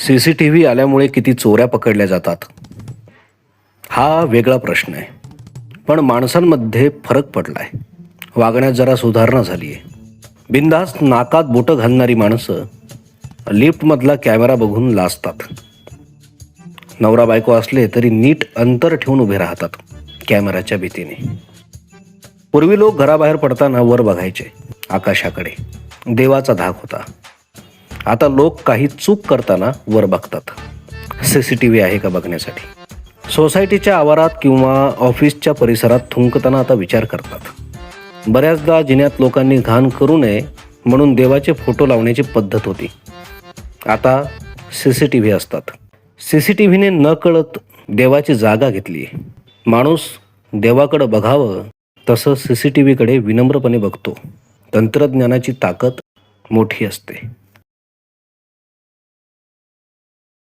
CCTV आल्यामुळे किती चोऱ्या पकडल्या जातात हा वेगळा प्रश्न आहे. पण माणसांमध्ये फरक पडलाय. वागण्यात जरा सुधारणा झाली आहे. बिनधास्त नाकात बोटं घालणारी माणसं लिफ्टमधला कॅमेरा बघून लाजतात. नवरा बायको असले तरी नीट अंतर ठेवून उभे राहतात कॅमेऱ्याच्या भीतीने. पूर्वी लोक घराबाहेर पडताना वर बघायचे, आकाशाकडे. देवाचा धाक होता. आता लोक काही चूक करताना वर बघतात, CCTV आहे का बघण्यासाठी. सोसायटीच्या आवारात किंवा ऑफिसच्या परिसरात थुंकताना आता विचार करतात. बऱ्याचदा जिन्यात लोकांनी घाण करू नये म्हणून देवाचे फोटो लावण्याची पद्धत होती. आता CCTV असतात. CCTVने न कळत देवाची जागा घेतली आहे. माणूस देवाकडे बघावं तसं CCTVकडे विनम्रपणे बघतो. तंत्रज्ञानाची ताकद मोठी असते.